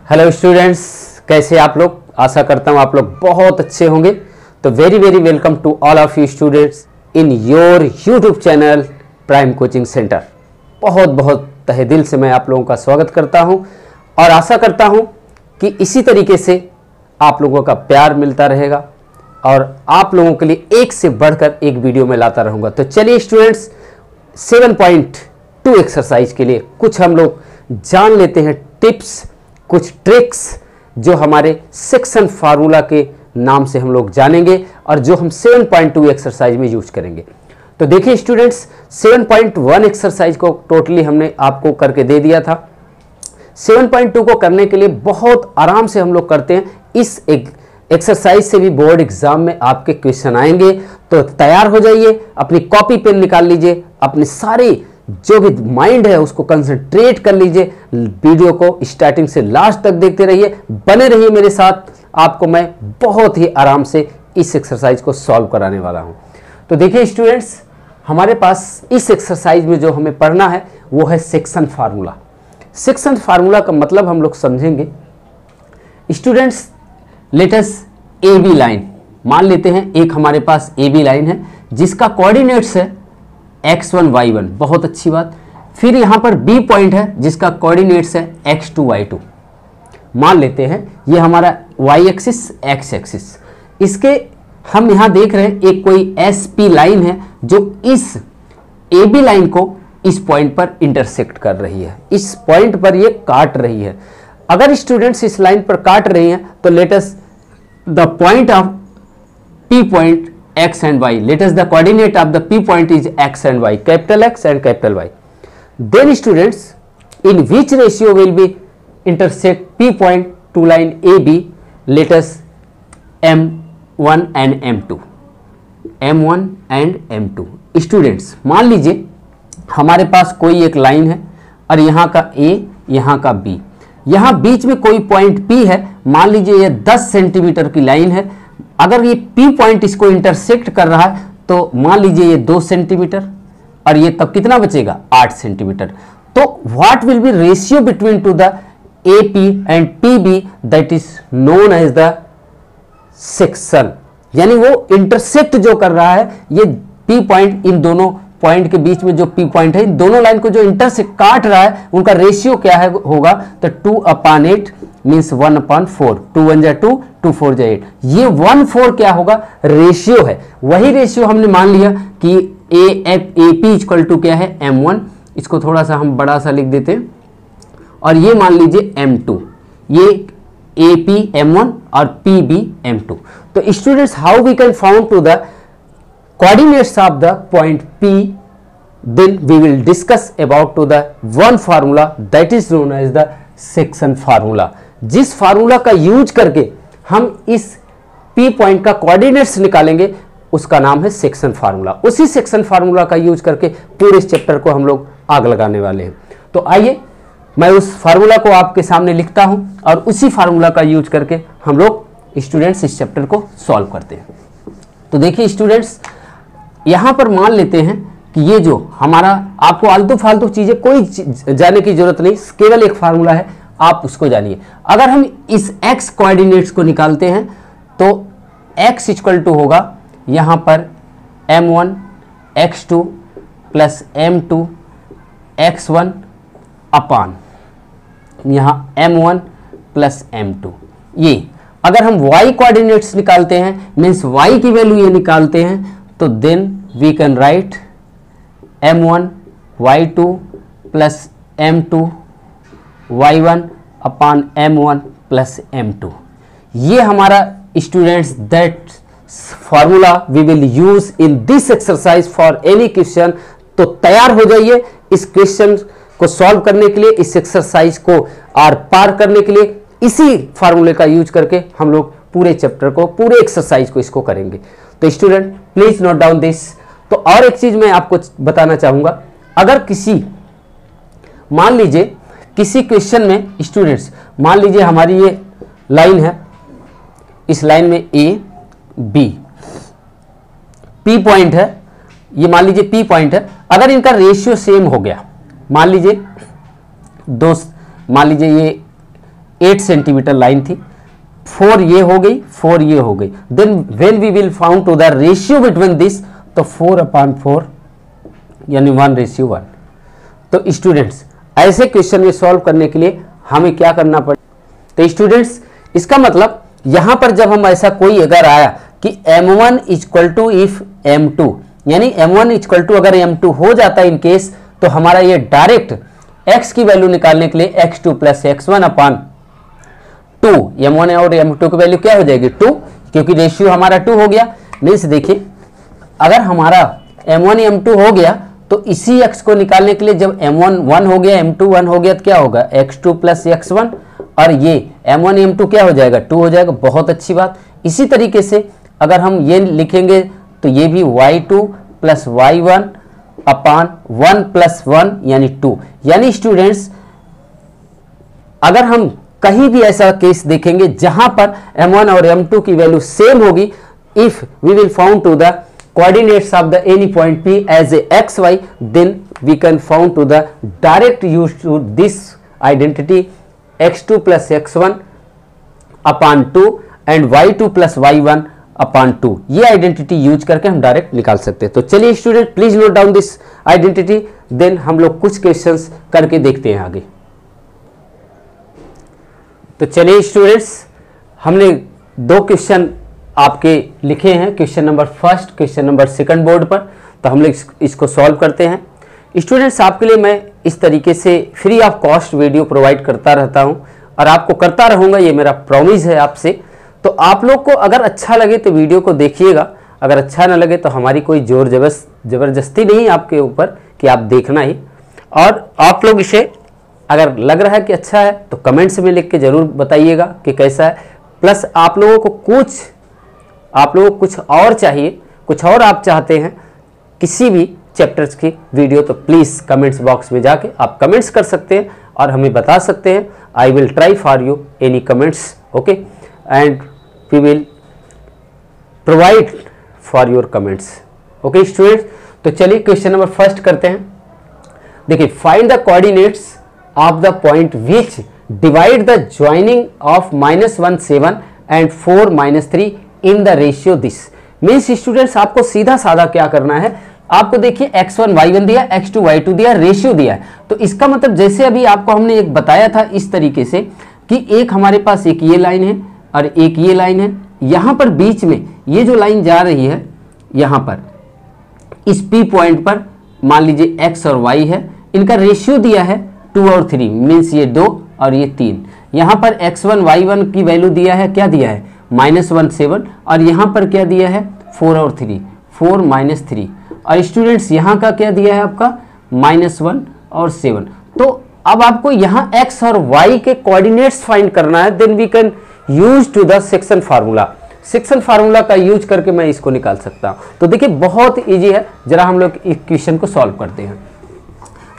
Hello students, कैसे आप लोग। आशा करता हूँ आप लोग बहुत अच्छे होंगे। तो very very welcome to all of you students in your YouTube channel prime coaching centre. बहुत बहुत तहे दिल से मैं आप लोगों का स्वागत करता हूँ और आशा करता हूँ कि इसी तरीके से आप लोगों का प्यार मिलता रहेगा और आप लोगों के लिए एक से बढ़कर एक वीडियो में लाता रहूँगा। तो चलिए स्टूडेंट्स, 7.2 एक्सरसाइज के लिए कुछ हम लोग जान लेते हैं टिप्स, कुछ ट्रिक्स जो हमारे सेक्शन फार्मूला के नाम से हम लोग जानेंगे और जो हम 7.2 एक्सरसाइज में यूज करेंगे। तो देखिए स्टूडेंट्स, 7.1 एक्सरसाइज को टोटली हमने आपको करके दे दिया था। 7.2 को करने के लिए बहुत आराम से हम लोग करते हैं। इस एक्सरसाइज से भी बोर्ड एग्जाम में आपके क्वेश्चन आएंगे, तो तैयार हो जाइए, अपनी कॉपी पेन निकाल लीजिए, अपने सारे जो भी माइंड है उसको कंसंट्रेट कर लीजिए। वीडियो को स्टार्टिंग से लास्ट तक देखते रहिए, बने रहिए मेरे साथ। आपको मैं बहुत ही आराम से इस एक्सरसाइज को सॉल्व कराने वाला हूं। तो देखिए स्टूडेंट्स, हमारे पास इस एक्सरसाइज में जो हमें पढ़ना है वो है सेक्शन फार्मूला। सेक्शन फार्मूला का मतलब हम लोग समझेंगे। Students, let us A B line मान लेते हैं। एक हमारे पास ए बी लाइन है जिसका कोऑर्डिनेट्स है x1 y1, बहुत अच्छी बात। फिर यहां पर B पॉइंट है जिसका कोऑर्डिनेट्स है x2 y2। मान लेते हैं ये हमारा y एक्सिस x एक्सिस। इसके हम यहां देख रहे हैं एक कोई SP लाइन है जो इस AB लाइन को इस पॉइंट पर इंटरसेक्ट कर रही है, इस पॉइंट पर ये काट रही है। अगर स्टूडेंट्स इस लाइन पर काट रही हैं तो let us the point of P point x and y. Let us the coordinate of the P point is x and y, capital X and capital Y. Then students, in which ratio will be intersect P point to line AB? Let us M1 and M2. M1 and M2. Students, मान लीजिए हमारे पास कोई एक line है और यहाँ का A, यहाँ का B, यहाँ बीच में कोई पॉइंट P है। मान लीजिए ये 10 सेंटीमीटर की लाइन है। अगर ये P पॉइंट इसको इंटरसेक्ट कर रहा है तो मान लीजिए ये 2 सेंटीमीटर और ये तब कितना बचेगा 8 सेंटीमीटर। तो what will be ratio between two the AP and PB, that is known as the section. यानी वो इंटरसेक्ट जो कर रहा है ये P पॉइंट, इन दोनों पॉइंट के बीच में जो P पॉइंट है, इन दोनों लाइन को जो इंटरसेक्ट काट रहा है उनका रेशियो क्या है होगा, तो 2/8 मीन्स 1/4। 2 1 जा 2, 2 4 जा 8। ये 1/4 क्या होगा, रेशियो है। वही रेशियो हमने मान लिया कि AP इक्वल टू क्या है M1। इसको थोड़ा सा हम बड़ा सा लिख देते हैं और ये मान लीजिए M2। ये AP M1 और PB M2। तो students, how we can found to the coordinates of the point P, then we will discuss about to the one formula that is known as the section formula। जिस formula का use करके हम इस P point का coordinates निकालेंगे उसका नाम है सेक्शन फार्मूला। उसी सेक्शन फार्मूला का यूज करके पूरे इस चैप्टर को हम लोग आग लगाने वाले हैं। तो आइए मैं उस फार्मूला को आपके सामने लिखता हूं और उसी फार्मूला का यूज करके हम लोग स्टूडेंट्स इस चैप्टर को सॉल्व करते हैं। तो देखिए स्टूडेंट्स, यहां पर मान लेते हैं कि ये जो हमारा, आपको आलतू फालतू चीजें कोई जाने की जरूरत नहीं, केवल एक फार्मूला है, आप उसको जानिए। अगर हम इस x कोऑर्डिनेट्स को निकालते हैं तो x इक्वल टू होगा यहां पर M1 x2 plus M2 x1 अपान यहां M1 प्लस M2। ये अगर हम y कोऑर्डिनेट्स निकालते हैं, मीन्स y की वैल्यू ये निकालते हैं, तो then we can write M1 y2 plus M2 y1 upon M1 plus M2। ये हमारा students that formula we will use in this exercise for any question. तो तैयार हो जाइए इस क्वेश्चन को सॉल्व करने के लिए, इस एक्सरसाइज को आर पार करने के लिए। इसी फार्मूले का यूज करके हम लोग पूरे चैप्टर को, पूरे एक्सरसाइज को इसको करेंगे। तो student please note down this. तो और एक चीज मैं आपको बताना चाहूंगा, अगर किसी, मान लीजिए किसी क्वेश्चन में स्टूडेंट्स, मान लीजिए हमारी ये लाइन है, इस लाइन में A B P पॉइंट है, ये मान लीजिए P पॉइंट है। अगर इनका रेशियो सेम हो गया, मान लीजिए मान लीजिए ये 8 सेंटीमीटर लाइन थी, 4 ये हो गई, 4 ये हो गई, then when we will found to the ratio between this, तो 4/4 यानी 1:1। तो स्टूडेंट्स ऐसे क्वेश्चन में सॉल्व करने के लिए हमें क्या करना पड़े? तो स्टूडेंट्स इसका मतलब यहां पर जब हम ऐसा कोई अगर आया कि m1 equal to if m2, यानी m1 इक्वल टू अगर m2 हो जाता है इन केस, तो हमारा ये डायरेक्ट x की वैल्यू निकालने के लिए x2 प्लस x1 अपान 2, m1 और m2 की वैल्यू क्या हो जाएगी 2, क्योंकि रेशियो हमारा 2 हो गया। मीन्स देखिए अगर हमारा m1 m2 हो गया तो इसी x को निकालने के लिए जब m1 1 हो गया, m2 1 हो गया, तो क्या होगा x2 प्लस x1, और ये m1 m2 क्या हो जाएगा 2 हो जाएगा। बहुत अच्छी बात। इसी तरीके से अगर हम ये लिखेंगे तो ये भी y2 प्लस y1 अपान 1 प्लस 1 यानी 2। यानी स्टूडेंट्स अगर हम कहीं भी ऐसा केस देखेंगे जहां पर m1 और m2 की वैल्यू सेम होगी, if we will found to the coordinates of the any point P as a xy, then we can found to the direct use to this identity x2 plus x1 upon 2 and y2 plus y1 upon 2। ये identity use करके हम direct निकाल सकते हैं। तो चलिए student please note down this identity, then हम लोग कुछ क्वेश्चंस करके देखते हैं आगे। तो चलिए स्टूडेंट्स हमने 2 क्वेश्चन आपके लिखे हैं, question number first, question number second board पर। तो हम लोग इसको सॉल्व करते हैं। स्टूडेंट्स आपके लिए मैं इस तरीके से free of cost video provide करता रहता हूं और आपको करता रहूंगा, ये मेरा प्रॉमिस है आपसे। तो आप लोग को अगर अच्छा लगे तो वीडियो को देखिएगा, अगर अच्छा ना लगे तो हमारी कोई जोर जबरदस्ती नहीं आपके ऊपर कि आप देखना ही। और आप लोग इसे अगर लग रहा है कि अच्छा है तो कमेंट्स में लिख के ज़रूर बताइएगा कि कैसा है। प्लस आप लोगों को कुछ और चाहिए, कुछ और आप चाहते हैं किसी भी चैप्टर्स की वीडियो, तो प्लीज़ कमेंट्स बॉक्स में जाके आप कमेंट्स कर सकते हैं और हमें बता सकते हैं। I will try for you any comments, okay, and we will provide for your comments, okay students. तो चलिए क्वेश्चन नंबर फर्स्ट करते हैं। देखिए, find the coordinates of the point which divide the joining of -1 7 एंड 4 -3 in the ratio this. Means students आपको सीधा साधा क्या करना है, आपको देखिए x1 y1 दिया, x2 y2 दिया, रेशियो दिया है। तो इसका मतलब जैसे अभी आपको हमने एक बताया था इस तरीके से कि एक हमारे पास एक ये लाइन है और एक ये लाइन है, यहाँ पर बीच में ये जो लाइन जा रही है, यहाँ पर इस P पॉइंट पर मान लीजिए x और y है, इनका रेशियो दिया है 2 और 3, मीन्स ये 2 और ये 3। यहाँ पर x1 y1 की वैल्यू दिया है, क्या दिया है -1 7, और यहाँ पर क्या दिया है 4 और 3, 4 -3, और स्टूडेंट्स यहाँ का क्या दिया है आपका -1 और 7। तो अब आपको यहाँ x और y के कोऑर्डिनेट्स फाइंड करना है, then we can use to the section formula. Section formula का यूज करके मैं इसको निकाल सकता हूँ। तो देखिए बहुत इजी है, जरा हम लोग इस क्वेश्चन को सॉल्व करते हैं।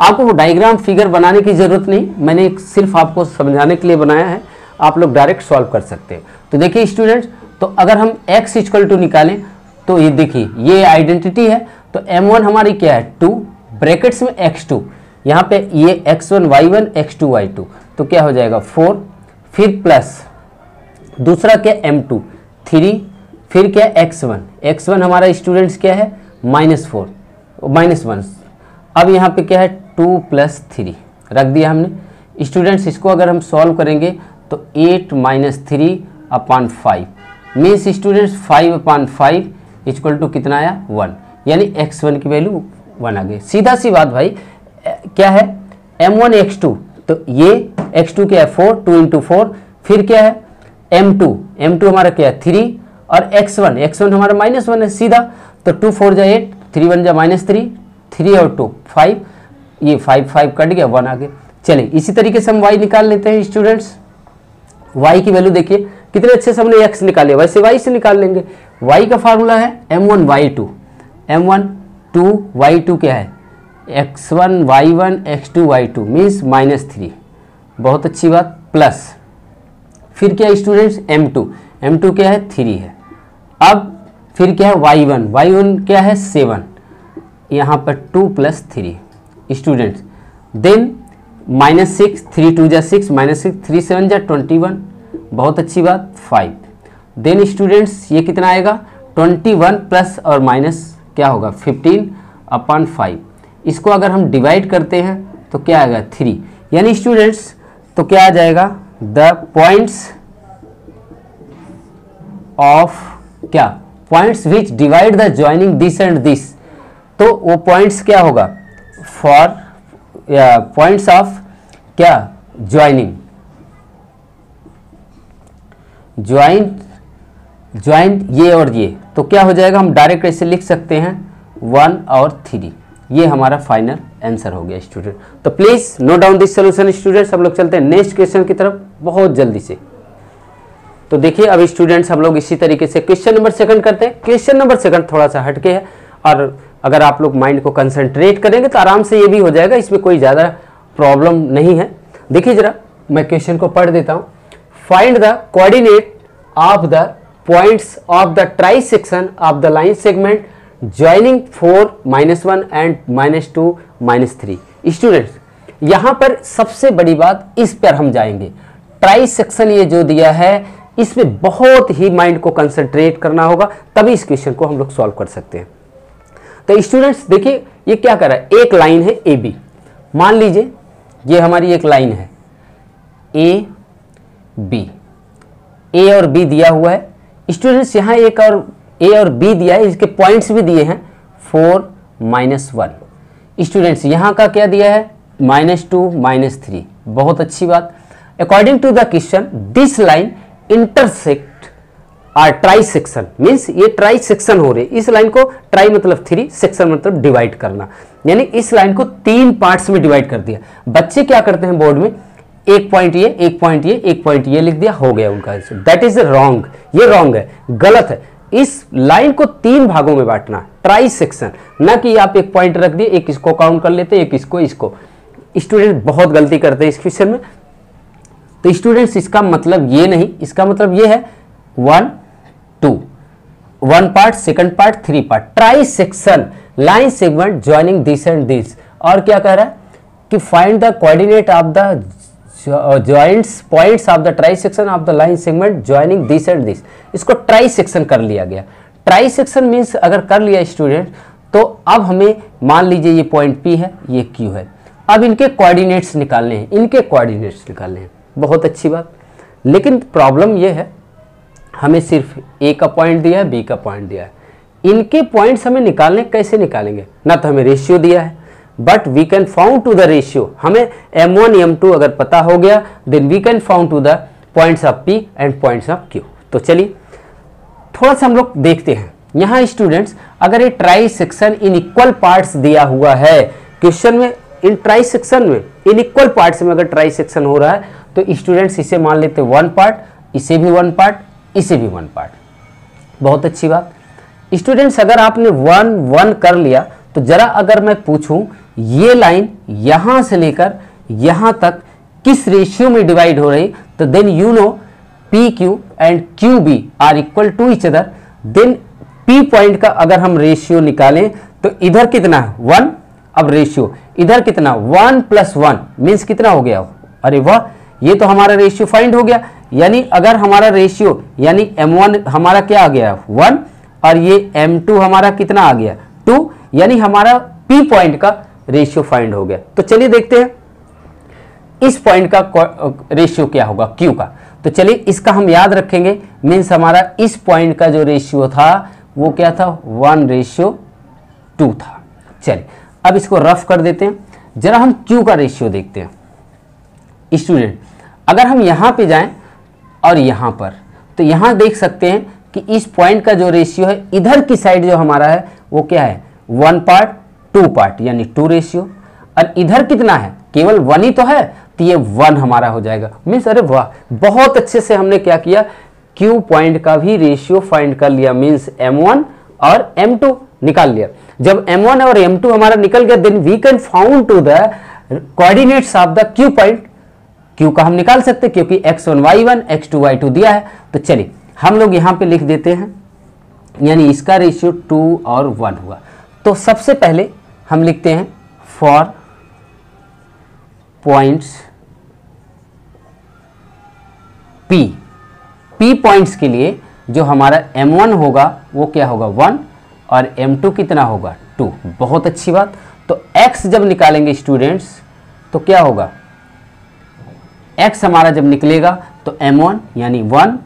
आपको वो डायग्राम फिगर बनाने की जरूरत नहीं, मैंने सिर्फ आपको समझाने के लिए बनाया है, आप लोग डायरेक्ट सॉल्व कर सकते हैं। तो देखिए स्टूडेंट्स, तो अगर हम x इक्वल टू निकालें तो ये देखिए ये आइडेंटिटी है, तो m1 हमारी क्या है 2, ब्रैकेट्स में x2, यहाँ पे ये x1 y1 x2 y2, तो क्या हो जाएगा 4, फिर प्लस दूसरा क्या m2 3, फिर क्या x1 हमारा स्टूडेंट्स क्या है -4 -1। अब यहाँ पे क्या है 2 + 3 रख दिया हमने। स्टूडेंट्स इसको अगर हम सॉल्व करेंगे तो 8 - 3 अपान 5, मीन्स स्टूडेंट्स 5/5 इक्वल टू कितना आया 1, यानी x1 की वैल्यू 1 आ गई। सीधा सी बात भाई, क्या है m1 x2, तो ये x2 क्या है 4, 2 × 4, फिर क्या है m2 हमारा क्या है 3, और x1 हमारा -1 है सीधा, तो 2 4 जा 8, 3 1 जा -3, 3 और 2 5, ये 5 कट गया 1 आ गया। चलिए इसी तरीके से हम y निकाल लेते हैं स्टूडेंट्स। y की वैल्यू देखिए कितने अच्छे से हमने x निकाले, वैसे y से निकाल लेंगे। y का फार्मूला है m1 y2, m1 2 y2 क्या है x1 y1 x2 y2 means -3, बहुत अच्छी बात, प्लस फिर क्या है स्टूडेंट्स m2 क्या है 3 है। अब फिर क्या है y1 क्या है 7, यहाँ पर 2 + 3 स्टूडेंट्स। देन -6, 3 2 जा 6, -6, 3 7 जा 21, बहुत अच्छी बात 5। देन स्टूडेंट्स ये कितना आएगा 21 प्लस और माइनस क्या होगा 15/5। इसको अगर हम डिवाइड करते हैं तो क्या आएगा 3, यानी स्टूडेंट्स तो क्या आ जाएगा द पॉइंट्स ऑफ क्या points which divide the joining this and this, तो वो पॉइंट्स क्या होगा फॉर पॉइंट्स ऑफ क्या ज्वाइनिंग ज्वाइंट ये और ये, तो क्या हो जाएगा हम डायरेक्ट ऐसे लिख सकते हैं 1 और 3। ये हमारा फाइनल आंसर हो गया स्टूडेंट। तो please note down this solution students. हम लोग चलते हैं नेक्स्ट क्वेश्चन की तरफ बहुत जल्दी से। तो देखिए अब स्टूडेंट्स हम लोग इसी तरीके से क्वेश्चन नंबर 2 करते हैं। क्वेश्चन नंबर 2 थोड़ा सा हटके है और अगर आप लोग माइंड को कंसंट्रेट करेंगे तो आराम से ये भी हो जाएगा, इसमें कोई ज़्यादा प्रॉब्लम नहीं है। देखिए जरा मैं क्वेश्चन को पढ़ देता हूँ। Find the coordinate of the points of the try section of the line segment joining 4 -1 and -2 -3। Students यहाँ पर सबसे बड़ी बात इस पर हम जाएंगे। ट्राई सेक्शन ये जो दिया है इसमें बहुत ही माइंड को कंसंट्रेट करना होगा, तभी इस क्वेश्चन को हम लोग सॉल्व कर सकते हैं। तो स्टूडेंट्स देखिए ये क्या कर रहा है, एक लाइन है ए बी, मान लीजिए ये हमारी एक लाइन है ए बी, ए और बी दिया हुआ है। स्टूडेंट्स यहाँ एक और ए और बी दिया है, इसके पॉइंट्स भी दिए हैं 4 -1। स्टूडेंट्स यहाँ का क्या दिया है -2 -3, बहुत अच्छी बात। According to the question this line intersect or trisection, means ये ट्राई सेक्शन हो रही है। इस लाइन को ट्राई मतलब 3, सेक्शन मतलब डिवाइड करना, यानी इस लाइन को 3 पार्ट्स में डिवाइड कर दिया। बच्चे क्या करते हैं बोर्ड में, एक पॉइंट ये, एक पॉइंट ये, एक पॉइंट ये लिख दिया, हो गया उनका आंसर। दैट इज रॉन्ग, ये रॉन्ग है, गलत है। इस लाइन को 3 भागों में बांटना, ट्राई सेक्शन, ना कि आप एक पॉइंट रख दिए, एक इसको काउंट कर लेते, एक इसको। स्टूडेंट बहुत गलती करते हैं इस क्वेश्चन में। तो स्टूडेंट्स इसका मतलब ये नहीं, इसका मतलब ये है 1 2, 1 part, second part, 3 part, try section line segment joining this and this. और क्या कह रहा है कि find the coordinate of the joints points of the try section of the line segment joining this and this. इसको try section कर लिया गया। ट्राई सेक्शन मीन्स अगर कर लिया स्टूडेंट तो अब हमें मान लीजिए ये पॉइंट P है, ये Q है, अब इनके कोऑर्डिनेट्स निकालने हैं, इनके कोऑर्डिनेट्स निकालने हैं। बहुत अच्छी बात, लेकिन प्रॉब्लम ये है हमें सिर्फ A का पॉइंट दिया है, B का पॉइंट दिया है। इनके पॉइंट्स हमें निकालने, कैसे निकालेंगे, ना तो हमें रेशियो दिया है, but we can found to the ratio. हमें M1 M2 अगर पता हो गया then we can found to the points of P and points of Q। तो चलिए थोड़ा सा हम लोग देखते हैं। यहाँ स्टूडेंट्स अगर ये try section in equal parts दिया हुआ है क्वेश्चन में, इन ट्राई सेक्शन में इन इक्वल पार्ट्स में अगर ट्राई सेक्शन हो रहा है तो स्टूडेंट्स इसे मान लेते 1 पार्ट, इसे भी 1 पार्ट, इसे भी 1 पार्ट। बहुत अच्छी बात। स्टूडेंट्स अगर आपने 1 1 कर लिया तो जरा अगर मैं पूछूं ये लाइन यहां से लेकर यहां तक किस रेशियो में डिवाइड हो रही, तो then you know P Q and Q B are equal to each other. Then P point का अगर हम रेशियो निकालें तो इधर कितना है 1, अब रेशियो इधर कितना 1 + 1 मीन्स कितना हो गया, अरे वाह ये तो हमारा रेशियो फाइंड हो गया। यानी अगर हमारा रेशियो यानी M1 हमारा क्या आ गया 1 और ये M2 हमारा कितना आ गया 2, यानी हमारा P पॉइंट का रेशियो फाइंड हो गया। तो चलिए देखते हैं इस पॉइंट का रेशियो क्या होगा Q का। तो चलिए इसका हम याद रखेंगे, मीन्स हमारा इस पॉइंट का जो रेशियो था वो क्या था 1:2 था। चलिए अब इसको रफ कर देते हैं, जरा हम Q का रेशियो देखते हैं। स्टूडेंट अगर हम यहाँ पे जाएं और यहाँ पर, तो यहाँ देख सकते हैं कि इस पॉइंट का जो रेशियो है इधर की साइड जो हमारा है वो क्या है 1 पार्ट 2 पार्ट यानी 2 रेशियो, और इधर कितना है केवल 1 ही तो है, तो ये 1 हमारा हो जाएगा। मीन्स अरे वाह बहुत अच्छे से हमने क्या किया Q पॉइंट का भी रेशियो फाइंड कर लिया, मीन्स M1 और M2 निकाल लिया। जब M1 और M2 हमारा निकल गया then we can found to the coordinates of the Q point. Q का हम निकाल सकते हैं क्योंकि x1 y1 x2 y2 दिया है। तो चलिए हम लोग यहाँ पे लिख देते हैं, यानी इसका रेशियो 2 और 1 हुआ। तो सबसे पहले हम लिखते हैं फॉर पॉइंट्स P पॉइंट्स के लिए जो हमारा M1 होगा वो क्या होगा 1 और M2 कितना होगा 2। बहुत अच्छी बात। तो X जब निकालेंगे स्टूडेंट्स तो क्या होगा, X हमारा जब निकलेगा तो M1 यानी 1,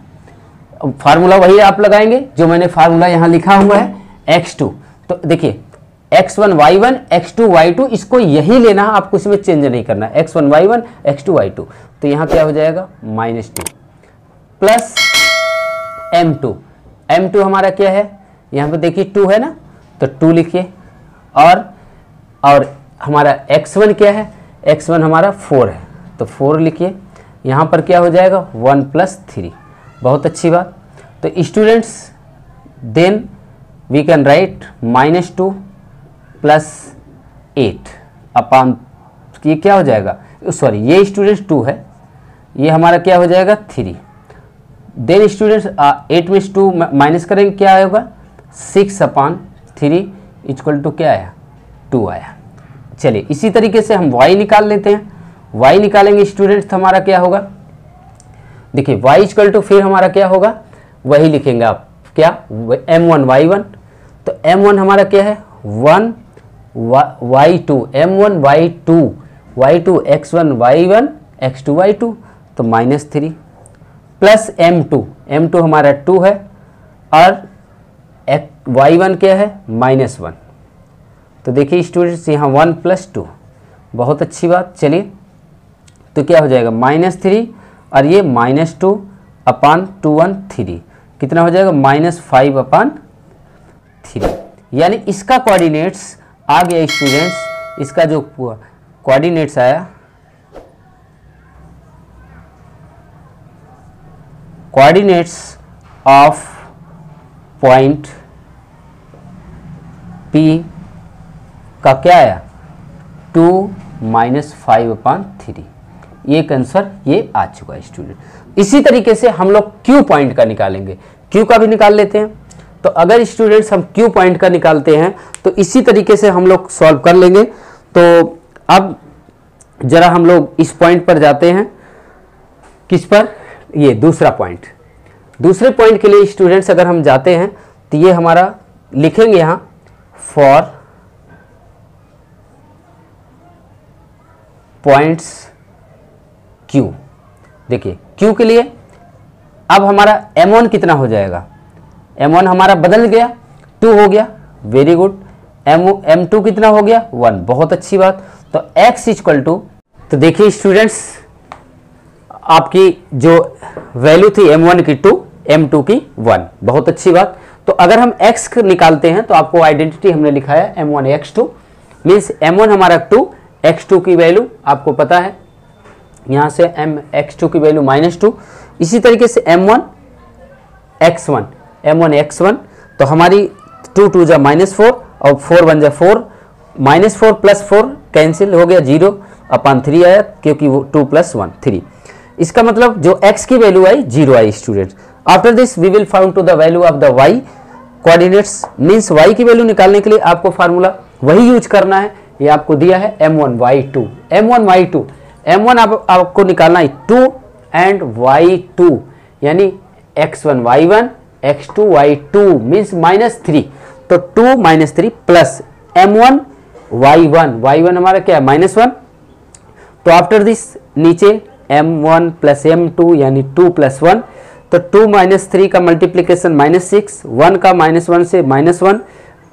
फार्मूला वही आप लगाएंगे जो मैंने फार्मूला यहाँ लिखा हुआ है X2। तो देखिए X1 Y1 X2 Y2, इसको यही लेना, आपको इसमें चेंज नहीं करना। X1 Y1 X2 Y2, तो यहाँ क्या हो जाएगा -2 प्लस M2 हमारा क्या है, यहाँ पे देखिए 2 है ना, तो 2 लिखिए। और हमारा X1 क्या है, X1 हमारा 4 है तो 4 लिखिए। यहाँ पर क्या हो जाएगा 1 + 3। बहुत अच्छी बात। तो students then we can write -2 + 8 upon, ये क्या हो जाएगा, सॉरी ये स्टूडेंट्स 2 है, ये हमारा क्या हो जाएगा 3। देन स्टूडेंट्स 8 में 2 माइनस करेंगे क्या आएगा 6/3 = क्या आया 2 आया। चलिए इसी तरीके से हम y निकाल लेते हैं। y निकालेंगे स्टूडेंट्स तो हमारा क्या होगा, देखिए y = फिर हमारा क्या होगा, वही लिखेंगे आप क्या M1 Y1, तो M1 हमारा क्या है 1 Y2 M1 Y2 X1 Y1 X2 Y2, तो -3 प्लस M2 हमारा 2 है और Y1 क्या है -1। तो देखिए स्टूडेंट्स यहाँ 1 + 2, बहुत अच्छी बात। चलिए तो क्या हो जाएगा -3 और ये -2/213 कितना हो जाएगा -5/3, यानी इसका कोऑर्डिनेट्स आ गया स्टूडेंट्स। इसका जो कोऑर्डिनेट्स आया, कोऑर्डिनेट्स ऑफ पॉइंट P का क्या आया 2 - 5/3। ये आंसर ये आ चुका है स्टूडेंट। इसी तरीके से हम लोग Q पॉइंट का निकालेंगे, Q का भी निकाल लेते हैं। तो अगर स्टूडेंट्स हम Q पॉइंट का निकालते हैं तो इसी तरीके से हम लोग सॉल्व कर लेंगे। तो अब जरा हम लोग इस पॉइंट पर जाते हैं, किस पर, ये दूसरा पॉइंट। दूसरे पॉइंट के लिए स्टूडेंट्स अगर हम जाते हैं तो ये हमारा लिखेंगे यहाँ फॉर पॉइंट्स Q। देखिए Q के लिए अब हमारा M1 कितना हो जाएगा, M1 हमारा बदल गया 2 हो गया, वेरी गुड। M2 कितना हो गया 1, बहुत अच्छी बात। तो X = तो देखिए स्टूडेंट्स आपकी जो वैल्यू थी M1 की 2 M2 की 1, बहुत अच्छी बात। तो अगर हम X निकालते हैं तो आपको आइडेंटिटी हमने लिखा है M1 X2 मीन्स M1 हमारा 2, X2 की वैल्यू आपको पता है, यहाँ से X2 की वैल्यू -2। इसी तरीके से M1 X1 तो हमारी 2 2 जा -4 और 4 1 जा 4, -4 + 4 कैंसिल हो गया 0/3 आया, क्योंकि वो 2 + 1 3। इसका मतलब जो x की वैल्यू आई 0 आई students. After this we will found to the value of the y coordinates, means y की वैल्यू निकालने के लिए आपको फार्मूला वही यूज करना है। ये आपको दिया है M1 Y2 आपको निकालना है 2 एंड Y2 यानी X1 Y1 X2 Y2 means -3, तो 2 - 3 प्लस M1 Y1 हमारा क्या है -1। तो आफ्टर दिस नीचे M1 + M2 यानी 2 + 1, तो 2 - 3 का मल्टीप्लिकेशन -6, 1 का -1 से -1,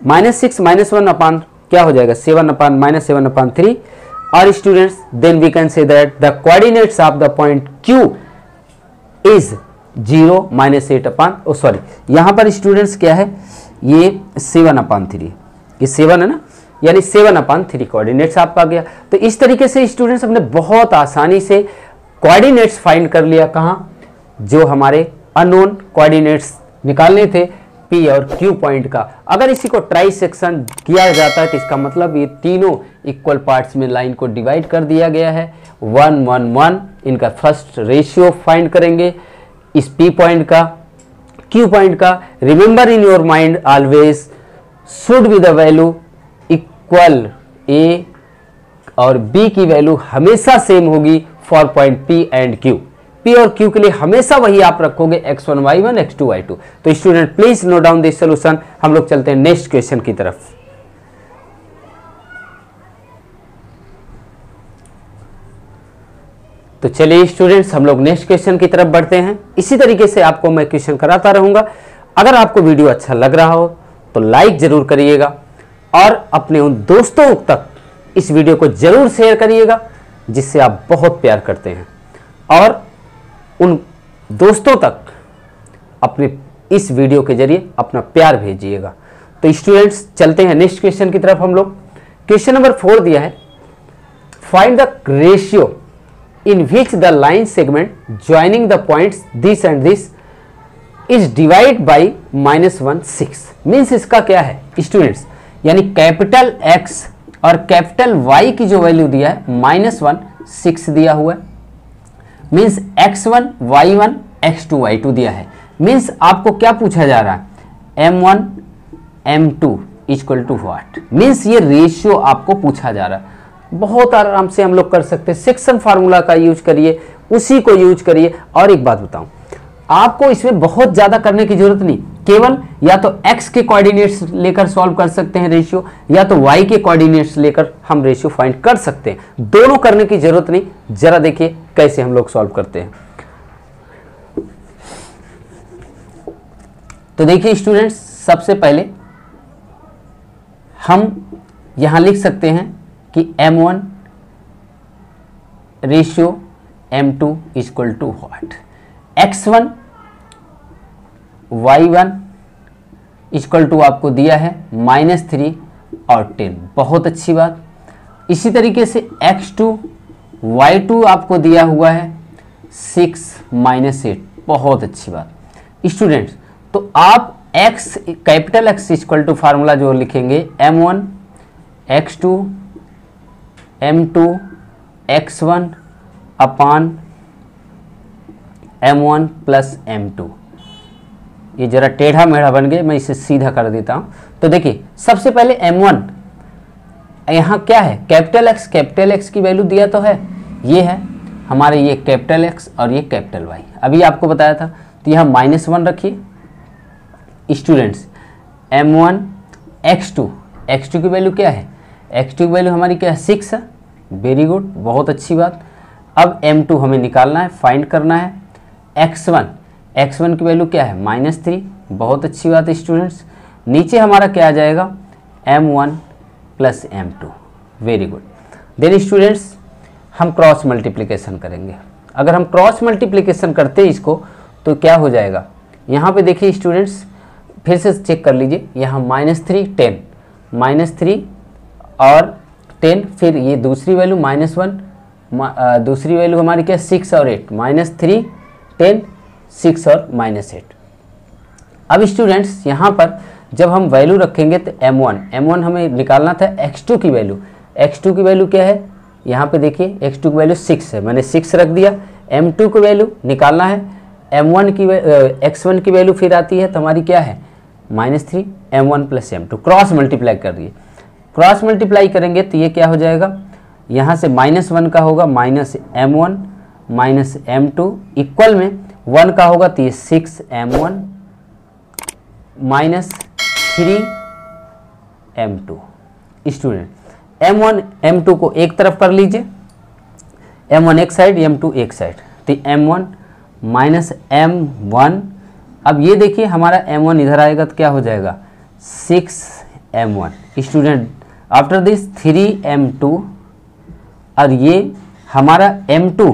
-6 -1 अपान क्या हो जाएगा 7/-7/3। और students then we can say that the coordinates of the point Q is 0 -8 sorry यहाँ पर स्टूडेंट्स क्या है ये 7/3, ये 7 है ना, यानी 7/3 कोऑर्डिनेट्स आपका गया। तो इस तरीके से स्टूडेंट्स हमने बहुत आसानी से कोऑर्डिनेट्स फाइंड कर लिया, कहाँ, जो हमारे अननोन कोऑर्डिनेट्स निकालने थे P और Q पॉइंट का। अगर इसी को ट्राई सेक्शन किया जाता है तो इसका मतलब ये तीनों इक्वल पार्ट्स में लाइन को डिवाइड कर दिया गया है 1 1 1। इनका फर्स्ट रेशियो फाइंड करेंगे इस P पॉइंट का, Q पॉइंट का। Remember in your mind always should be the value equal A और B की वैल्यू हमेशा सेम होगी for point P and Q। P और Q के लिए हमेशा वही आप रखोगे x1 y1 x2 y2। तो student please note down this solution. हम लोग चलते हैं नेक्स्ट क्वेश्चन की तरफ। तो चलिए स्टूडेंट्स हम लोग नेक्स्ट क्वेश्चन की तरफ बढ़ते हैं। इसी तरीके से आपको मैं क्वेश्चन कराता रहूंगा। अगर आपको वीडियो अच्छा लग रहा हो तो लाइक जरूर करिएगा और अपने उन दोस्तों तक इस वीडियो को जरूर शेयर करिएगा जिससे आप बहुत प्यार करते हैं, और उन दोस्तों तक अपने इस वीडियो के जरिए अपना प्यार भेजिएगा। तो स्टूडेंट्स चलते हैं नेक्स्ट क्वेश्चन की तरफ। हम लोग क्वेश्चन नंबर 4 दिया है, find the ratio in which the line segment joining the points this and this is divided by -1/6। Means इसका क्या है स्टूडेंट्स, यानी कैपिटल X और कैपिटल Y की जो वैल्यू दिया है -1/6 दिया हुआ है। Means x1 y1 x2 y2 दिया है। मीन्स आपको क्या पूछा जा रहा है, m1 m2 equal to what. Means ये रेशियो आपको पूछा जा रहा है। बहुत आराम से हम लोग कर सकते हैं, सेक्शन फार्मूला का यूज करिए, उसी को यूज करिए। और एक बात बताऊं, आपको इसमें बहुत ज्यादा करने की जरूरत नहीं, केवल या तो x के कोऑर्डिनेट्स लेकर सॉल्व कर सकते हैं रेशियो, या तो y के कोऑर्डिनेट्स लेकर हम रेशियो फाइंड कर सकते हैं। दोनों करने की जरूरत नहीं। जरा देखिए कैसे हम लोग सॉल्व करते हैं। तो देखिए स्टूडेंट्स, सबसे पहले हम यहां लिख सकते हैं कि m1 ratio m2 equal to what, x1 y1 equal to आपको दिया है -3 और 10। बहुत अच्छी बात। इसी तरीके से x2 y2 आपको दिया हुआ है 6 -8। बहुत अच्छी बात स्टूडेंट्स। तो आप x capital X equal to formula जो लिखेंगे m1 x2 m2 x1 अपान m1 प्लस m2। ये जरा टेढ़ा मेढ़ा बन गया, मैं इसे सीधा कर देता हूं। तो देखिए सबसे पहले m1, यहाँ क्या है, कैपिटल X की वैल्यू दिया तो है, ये है हमारे, ये कैपिटल X और ये कैपिटल Y। अभी आपको बताया था। तो यहाँ -1 रखिए स्टूडेंट्स। m1 x2 की वैल्यू क्या है, x2 की वैल्यू हमारी क्या है 6 है। वेरी गुड, बहुत अच्छी बात। अब m2 हमें निकालना है, फाइंड करना है। x1 की वैल्यू क्या है -3। बहुत अच्छी बात है स्टूडेंट्स। नीचे हमारा क्या आ जाएगा m1 plus m2। Very good. Then students हम क्रॉस मल्टीप्लिकेशन करेंगे। अगर हम क्रॉस मल्टीप्लिकेशन करते हैं इसको तो क्या हो जाएगा, यहाँ पे देखिए स्टूडेंट्स, फिर से चेक कर लीजिए। यहाँ -3 10, -3 और 10, फिर ये दूसरी वैल्यू -1, दूसरी वैल्यू हमारी क्या 6 और 8, -3 10 6 और -8। अब स्टूडेंट्स यहाँ पर जब हम वैल्यू रखेंगे तो m1 हमें निकालना था x2 की वैल्यू। x2 की वैल्यू क्या है, यहाँ पे देखिए x2 की वैल्यू 6 है, मैंने 6 रख दिया। m2 की वैल्यू निकालना है, x1 की वैल्यू फिर आती है तो हमारी क्या है -3 m1 plus m2। Cross multiply कर दिए। क्रॉस मल्टीप्लाई करेंगे तो ये क्या हो जाएगा, यहाँ से -1 का होगा -m1 -m2 इक्वल में 1 का होगा तो ये 6m1 -3m2। Student m1 m2 को एक तरफ कर लीजिए, m1 एक साइड m2 एक साइड, तो m1 -m1। अब ये देखिए हमारा m1 इधर आएगा तो क्या हो जाएगा 6m1। Student after this 3m2, और ये हमारा m2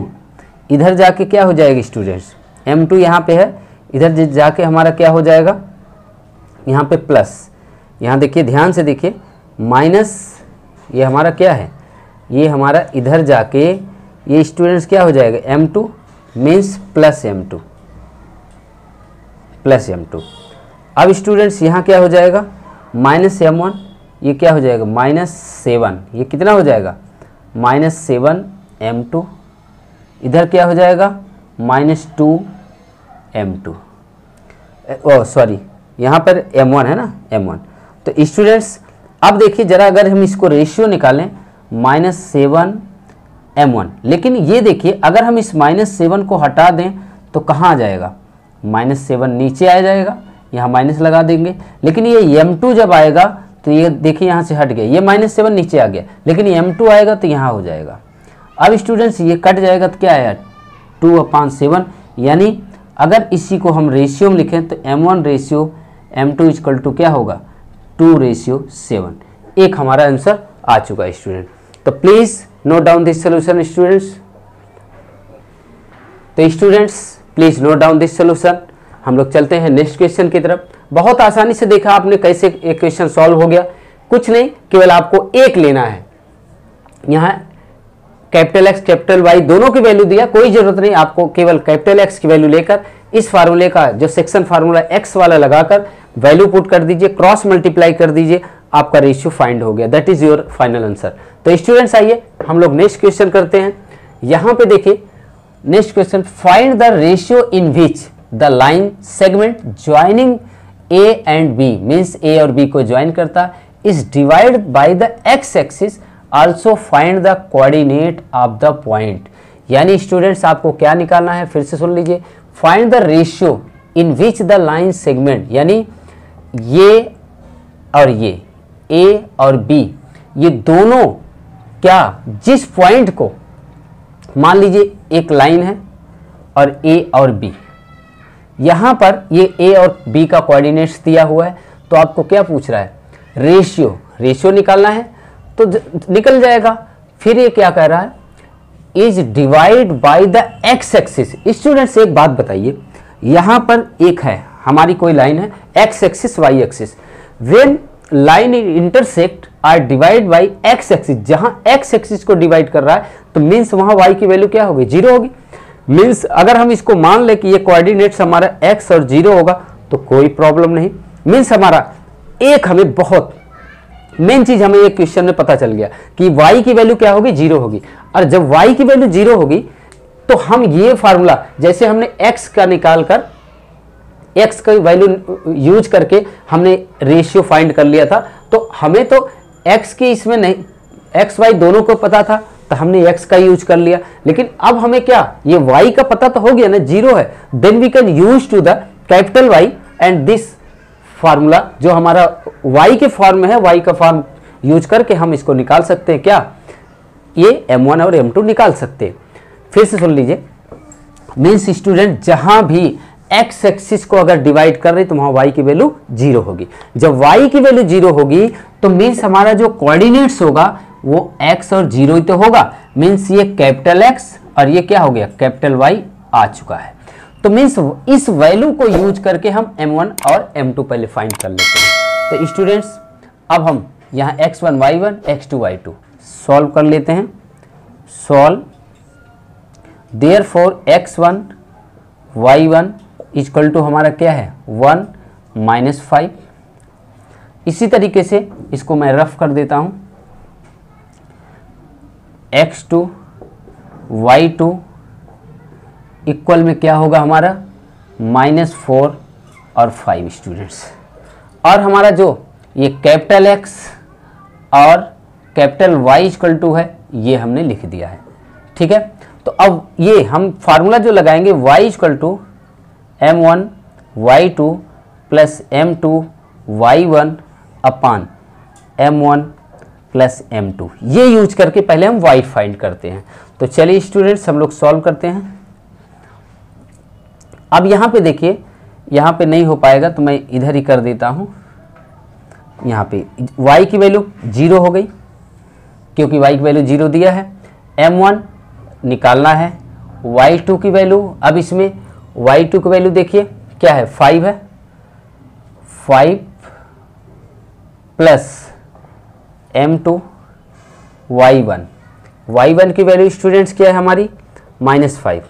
इधर जाके क्या हो जाएगा स्टूडेंट्स, m2 यहाँ पे है, इधर जाके हमारा क्या हो जाएगा, यहाँ पे प्लस। यहाँ देखिए ध्यान से देखिए, माइनस ये हमारा क्या है, ये हमारा इधर जाके ये स्टूडेंट्स क्या हो जाएगा m2 means plus m2 plus m2। अब स्टूडेंट्स यहाँ क्या हो जाएगा -m1, ये क्या हो जाएगा -7, ये कितना हो जाएगा -7m2। इधर क्या हो जाएगा -2m2। ओ सॉरी, यहाँ पर m1 है ना, m1। तो स्टूडेंट्स अब देखिए जरा, अगर हम इसको रेशियो निकालें -7m1। लेकिन ये देखिए अगर हम इस -7 को हटा दें तो कहाँ आ जाएगा, -7 नीचे आ जाएगा, यहाँ माइनस लगा देंगे। लेकिन ये m2 जब आएगा तो ये देखिए यहाँ से हट गया, ये -7 नीचे आ गया, लेकिन m2 आएगा तो यहाँ हो जाएगा। अब स्टूडेंट्स ये कट जाएगा तो क्या आया 2/7, यानी अगर इसी को हम रेशियो में लिखें तो m1 ratio m2 equal to क्या होगा 2/7। एक हमारा आंसर आ चुका है स्टूडेंट। तो please note down this solution students. तो students please note down this solution. हम लोग चलते हैं नेक्स्ट क्वेश्चन की तरफ। बहुत आसानी से देखा आपने कैसे एक क्वेश्चन सॉल्व हो गया। कुछ नहीं, केवल आपको एक लेना है। यहाँ कैपिटल एक्स कैपिटल वाई दोनों की वैल्यू दिया, कोई जरूरत नहीं, आपको केवल कैपिटल एक्स की वैल्यू लेकर इस फार्मूले का जो सेक्शन फार्मूला एक्स वाला लगाकर वैल्यू पुट कर दीजिए, क्रॉस मल्टीप्लाई कर दीजिए, आपका रेशियो फाइंड हो गया। That is your final answer. तो स्टूडेंट्स आइए हम लोग नेक्स्ट क्वेश्चन करते हैं। यहाँ पे देखिए next question, find the ratio in which the line segment joining A and B, means A और बी को ज्वाइन करता, is divide by the X axis, also find the coordinate of the point. यानी students आपको क्या निकालना है, फिर से सुन लीजिए, find the ratio in which the line segment, यानी ये और ये ए और बी ये दोनों क्या जिस पॉइंट को, मान लीजिए एक लाइन है और ए और बी, यहाँ पर ये ए और बी का कोऑर्डिनेट्स दिया हुआ है, तो आपको क्या पूछ रहा है रेशियो निकालना है, तो निकल जाएगा। फिर ये क्या कह रहा है, is divide by the X axis. Students एक बात बताइए, यहाँ पर एक है हमारी कोई लाइन है x axis y axis, when line intersect or divide by x axis, जहां एक्स एक्सिस को डिवाइड कर रहा है तो मीन्स वहां वाई की वैल्यू क्या होगी 0 होगी। मीन्स अगर हम इसको मान ले कि ये कोऑर्डिनेट्स हमारा x और 0 होगा तो कोई प्रॉब्लम नहीं। मीन्स हमारा एक हमें बहुत मेन चीज हमें एक क्वेश्चन में पता चल गया कि y की वैल्यू क्या होगी 0 होगी, और जब y की वैल्यू 0 होगी तो हम ये फार्मूला जैसे हमने x का निकाल कर x का वैल्यू यूज करके हमने रेशियो फाइंड कर लिया था, तो हमें तो x की इसमें नहीं x y दोनों को पता था तो हमने x का यूज कर लिया। लेकिन अब हमें क्या ये y का पता तो हो गया ना 0 है, then we can use to the capital Y and this formula जो हमारा y के फॉर्म में है, y का फॉर्म यूज करके हम इसको निकाल सकते हैं, क्या ये m1 और m2 निकाल सकते हैं। फिर से सुन लीजिए, मीन्स स्टूडेंट जहां भी x एक्सिस को अगर डिवाइड कर रहे तो वहां y की वैल्यू 0 होगी। जब y की वैल्यू 0 होगी तो मीन्स हमारा जो कोऑर्डिनेट्स होगा वो x और 0 ही तो होगा। मीन्स ये कैपिटल x और ये क्या हो गया कैपिटल Y आ चुका है। तो मीन्स इस वैल्यू को यूज करके हम m1 और m2 पहले फाइंड कर लेते हैं। तो स्टूडेंट्स अब हम यहाँ x1 y1 x2 y2 solve कर लेते हैं। Solve therefore x1 y1 equal to हमारा क्या है 1 - 5। इसी तरीके से इसको मैं रफ कर देता हूँ, x2 y2 इक्वल में क्या होगा हमारा -4 और 5 स्टूडेंट्स। और हमारा जो ये कैपिटल x और कैपिटल Y इक्वल टू है ये हमने लिख दिया है, ठीक है। तो अब ये हम फार्मूला जो लगाएंगे y equal to m1 y2 plus m2 y1 upon m1 plus m2, ये यूज करके पहले हम y फाइंड करते हैं। तो चलिए स्टूडेंट्स हम लोग सॉल्व करते हैं। अब यहाँ पे देखिए, यहाँ पे नहीं हो पाएगा तो मैं इधर ही कर देता हूँ। यहाँ पे y की वैल्यू 0 हो गई क्योंकि y की वैल्यू 0 दिया है, m1 निकालना है, y2 की वैल्यू, अब इसमें y2 की वैल्यू देखिए क्या है 5 है, 5 प्लस m2 y1 की वैल्यू स्टूडेंट्स क्या है हमारी -5,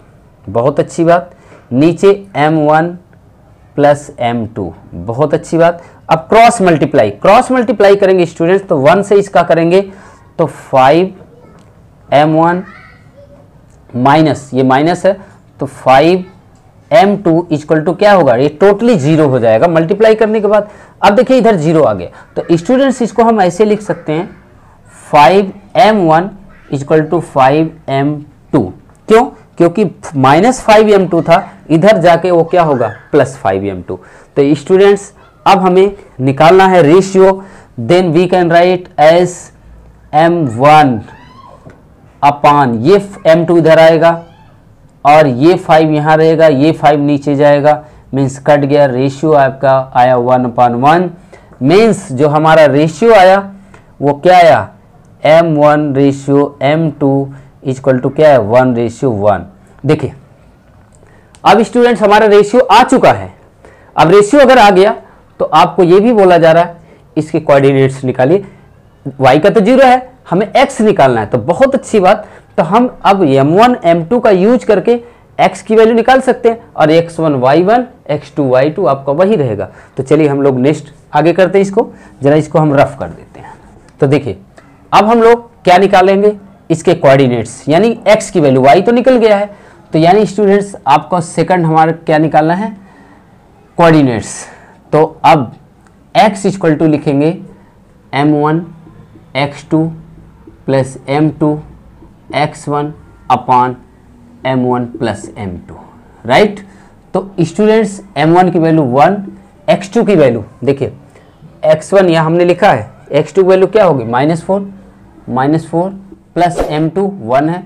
बहुत अच्छी बात। नीचे m1 प्लस m2, बहुत अच्छी बात। अब क्रॉस मल्टीप्लाई करेंगे स्टूडेंट्स, तो 1 से इसका करेंगे तो 5 m1 माइनस ये माइनस है तो 5 m2 इक्वल टू क्या होगा, ये टोटली 0 हो जाएगा मल्टीप्लाई करने के बाद। अब देखिए इधर 0 आ गया, तो स्टूडेंट्स इसको हम ऐसे लिख सकते हैं 5m1 इक्वल टू 5m2। क्यों? क्योंकि -5m2 था, इधर जाके वो क्या होगा +5m2। तो स्टूडेंट्स अब हमें निकालना है ratio, then we can write as m1 upon ये m2 इधर आएगा और ये 5 यहाँ रहेगा, ये 5 नीचे जाएगा, मीन्स कट गया। रेशियो आपका आया 1/1, मीन्स जो हमारा रेशियो आया वो क्या आया m1 ratio m2 equal to क्या है 1:1। देखिए अब स्टूडेंट्स हमारा रेशियो आ चुका है। अब रेशियो अगर आ गया तो आपको ये भी बोला जा रहा है इसके कोऑर्डिनेट्स निकालिए। y का तो 0 है, हमें x निकालना है, तो बहुत अच्छी बात। तो हम अब m1 m2 का यूज करके x की वैल्यू निकाल सकते हैं और x1 y1 x2 y2 आपका वही रहेगा। तो चलिए हम लोग नेक्स्ट आगे करते हैं इसको, जरा इसको हम रफ कर देते हैं। तो देखिए अब हम लोग क्या निकालेंगे, इसके कोऑर्डिनेट्स, यानी x की वैल्यू, y तो निकल गया है, तो यानी स्टूडेंट्स आपको सेकंड हमारा क्या निकालना है कोऑर्डिनेट्स। तो अब x इक्वल टू लिखेंगे m1 x2 plus m2 x1 अपान m1 प्लस m2, राइट। तो स्टूडेंट्स m1 की वैल्यू 1, x2 की वैल्यू देखिए x1 यहाँ हमने लिखा है, x2 की वैल्यू क्या होगी -4 प्लस m2 1 है।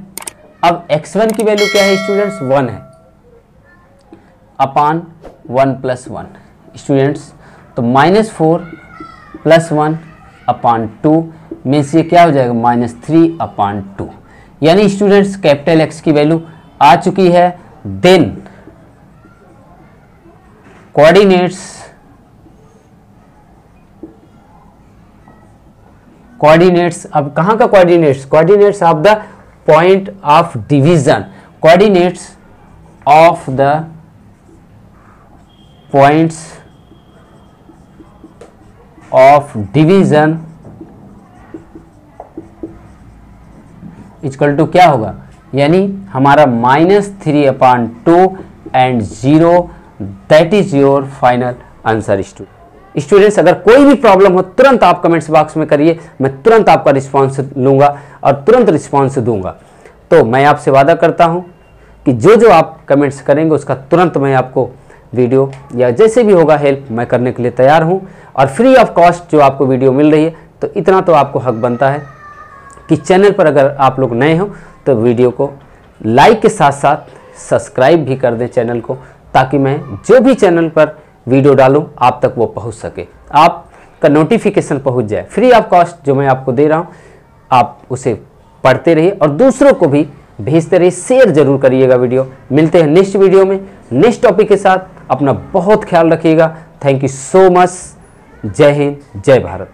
अब x1 की वैल्यू क्या है स्टूडेंट्स 1 है अपान 1 प्लस 1 स्टूडेंट्स। तो -4 प्लस 1 अपान 2 मीन्स ये क्या हो जाएगा -3/2। यानी स्टूडेंट्स कैपिटल X की वैल्यू आ चुकी है। देन कोऑर्डिनेट्स अब कहाँ का coordinates of the point of division, coordinates of the points of division equal to क्या होगा, यानी हमारा -3/2 and 0, that is your final answer. Students अगर कोई भी प्रॉब्लम हो तुरंत आप कमेंट्स बॉक्स में करिए, मैं तुरंत आपका रिस्पांस लूंगा और तुरंत रिस्पांस दूंगा। तो मैं आपसे वादा करता हूं कि जो जो आप कमेंट्स करेंगे उसका तुरंत मैं आपको वीडियो या जैसे भी होगा हेल्प मैं करने के लिए तैयार हूं। और फ्री ऑफ कॉस्ट जो आपको वीडियो मिल रही है, तो इतना तो आपको हक बनता है कि चैनल पर अगर आप लोग नए हो तो वीडियो को लाइक के साथ साथ सब्सक्राइब भी कर दें चैनल को, ताकि मैं जो भी चैनल पर वीडियो डालूं आप तक वो पहुंच सके, आपका नोटिफिकेशन पहुंच जाए। फ्री ऑफ कॉस्ट जो मैं आपको दे रहा हूं आप उसे पढ़ते रहिए और दूसरों को भी भेजते रहिए, शेयर जरूर करिएगा वीडियो। मिलते हैं नेक्स्ट वीडियो में नेक्स्ट टॉपिक के साथ। अपना बहुत ख्याल रखिएगा। Thank you so much. जय हिंद, जय भारत।